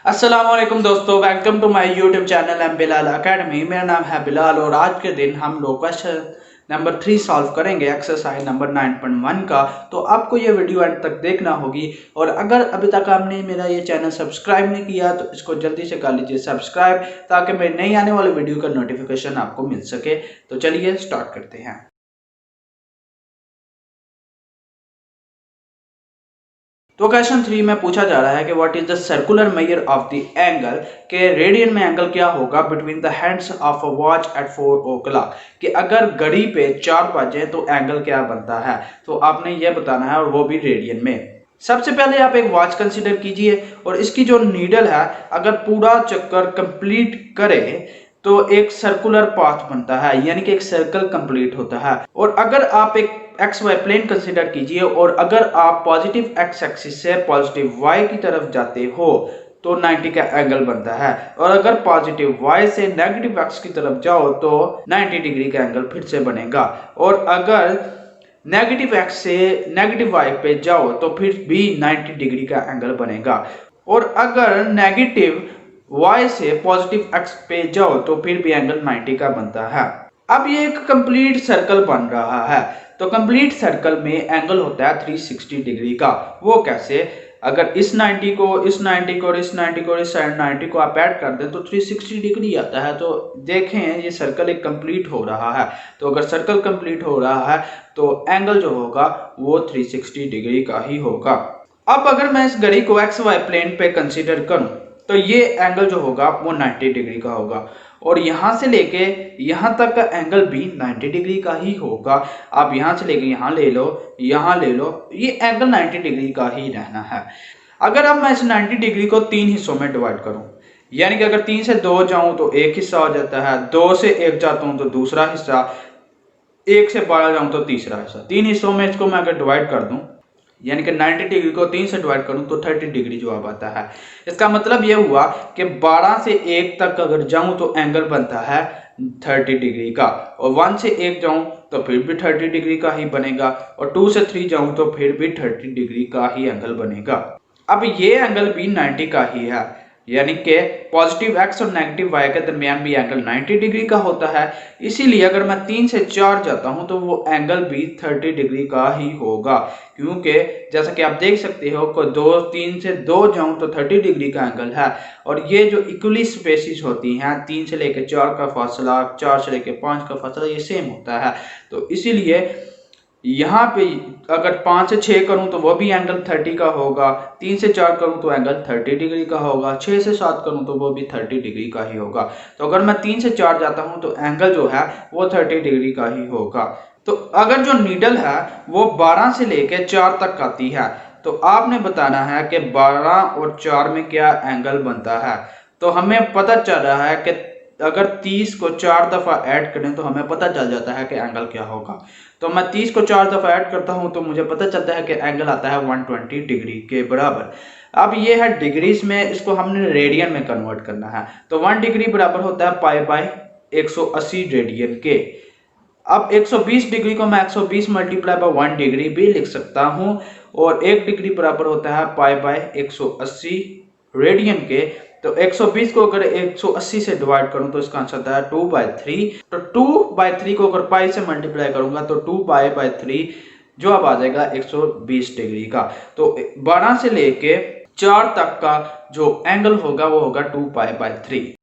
अस्सलाम वालेकुम दोस्तों, welcome to my YouTube channel M Bilal academy. मेरा नाम है बिलाल और आज के दिन हम लोग क्वेश्चन नंबर 3 सॉल्व करेंगे एक्सरसाइज नंबर 9.1 का। तो आपको ये वीडियो एंड तक देखना होगी और अगर अभी तक आपने मेरा ये चैनल सब्सक्राइब नहीं किया तो इसको जल्दी से कर लीजिए सब्सक्राइब, ताकि मेरी नई आने वाली वीडियो का नोटिफिकेशन आपको मिल सके। तो चलिए स्टार्ट करते हैं। तो क्वेश्चन 3 में पूछा जा रहा है कि what is the circular measure of the angle, के रेडियन में एंगल क्या होगा between the hands of a watch at 4 o'clock, कि अगर घड़ी पे 4 बजे तो एंगल क्या बनता है। तो आपने ये बताना है और वो भी रेडियन में। सबसे पहले आप एक वॉच कंसीडर कीजिए और इसकी जो नीडल है अगर पूरा चक्कर कंप्लीट करे तो एक सर्कुलर पाथ बनता है, यानी कि एक सर्कल कंप्लीट होता है। और अगर आप एक एक्स वाई प्लेन कंसिडर कीजिए और अगर आप पॉजिटिव एक्स एक्सिस से पॉजिटिव वाई की तरफ जाते हो तो 90 का एंगल बनता है, और अगर पॉजिटिव वाई से नेगेटिव एक्स की तरफ जाओ तो 90 डिग्री का एंगल फिर से बनेगा। और अगर नेगेटिव एक्स से नेगेटिव वाई पे जाओ तो फिर भी 90 डिग्री का एंगल बनेगा। और अगर नेगेटिव y से पॉजिटिव x पे जाओ तो फिर भी एंगल 90 का बनता है। अब ये एक कंप्लीट सर्कल बन रहा है, तो कंप्लीट सर्कल में एंगल होता है 360 डिग्री का। वो कैसे? अगर इस 90 को इस 90 को और इस 90 को और इस 90 को आप ऐड कर दें तो 360 डिग्री आता है। तो देखें ये सर्कल एक कंप्लीट हो रहा है। तो अगर सर्कल कंप्लीट हो रहा है तो एंगल जो होगा वो 360 डिग्री का ही होगा। अब अगर मैं इस घड़ी को एक्स वाई प्लेन पे कंसीडर करूं तो ये एंगल जो होगा वो 90 डिग्री का होगा, और यहां से लेके यहां तक का एंगल भी 90 डिग्री का ही होगा। आप यहां से लेके यहां ले लो, यहां ले लो, ये एंगल 90 डिग्री का ही रहना है। अगर अब मैं इस 90 डिग्री को 3 हिस्सों में डिवाइड करूं, यानी कि अगर 3 से 2 जाऊं तो एक हिस्सा हो जाता है, 2 से 1 जाता हूं तो दूसरा हिस्सा, 1 से 12 जाऊं तो तीसरा हिस्सा। 3 हिस्सों में इसको मैं अगर डिवाइड कर दूं, यानी कि 90 डिग्री को 3 से डिवाइड करूं तो 30 डिग्री जवाब आता है। इसका मतलब यह हुआ कि 12 से 1 तक अगर जाऊं तो एंगल बनता है 30 डिग्री का, और 1 से 1 जाऊं तो फिर भी 30 डिग्री का ही बनेगा, और 2 से 3 जाऊं तो फिर भी 30 डिग्री का ही एंगल बनेगा। अब ये एंगल भी 90 का ही है, यानी कि पॉजिटिव एक्स और नेगेटिव वाई के दरमियान भी एंगल 90 डिग्री का होता है। इसीलिए अगर मैं 3 से 4 जाता हूं तो वो एंगल भी 30 डिग्री का ही होगा, क्योंकि जैसा कि आप देख सकते हो कि 3 से 2 जाऊं तो 30 डिग्री का एंगल है। और ये जो इक्वली स्पेसिस होती हैं, 3 से लेकर 4 का फासला, 4 से लेकर 5 का फासला, ये सेम होता है। तो इसीलिए यहाँ पे अगर 5 से 6 करूं तो वो भी एंगल 30 का होगा, 3 से 4 करूं तो एंगल 30 डिग्री का होगा, 6 से 7 करूं तो वो भी 30 डिग्री का ही होगा। तो अगर मैं 3 से 4 जाता हूं तो एंगल जो है वो 30 डिग्री का ही होगा। तो अगर जो नीडल है वो 12 से लेकर 4 तक आती है तो आपने बताना है कि 12 और 4 में क्या एंगल बनता है। तो हमें पता चल रहा है कि अगर 30 को 4 दफा ऐड करें तो हमें पता चल जाता है कि एंगल क्या होगा। तो मैं 30 को 4 दफा ऐड करता हूं तो मुझे पता चलता है कि एंगल आता है 120 डिग्री के बराबर। अब ये है डिग्रीज में, इसको हमने रेडियन में कन्वर्ट करना है। तो 1 डिग्री बराबर होता है पाई बाय 180 रेडियन के। अब 120 डिग्री को मैं 120 मल्टीप्लाई बाय 1 डिग्री भी लिख सकता हूं, और 1 डिग्री बराबर होता है पाई बाय 180 रेडियन के। तो 120 को अगर 180 से डिवाइड करूं तो इसका आंसर आता है 2/3। तो 2/3 को अगर पाई से मल्टीप्लाई करूंगा तो 2/3 जो अब आ जाएगा 120 डिग्री का। तो 12 से लेके 4 तक का जो एंगल होगा वो होगा 2π/3।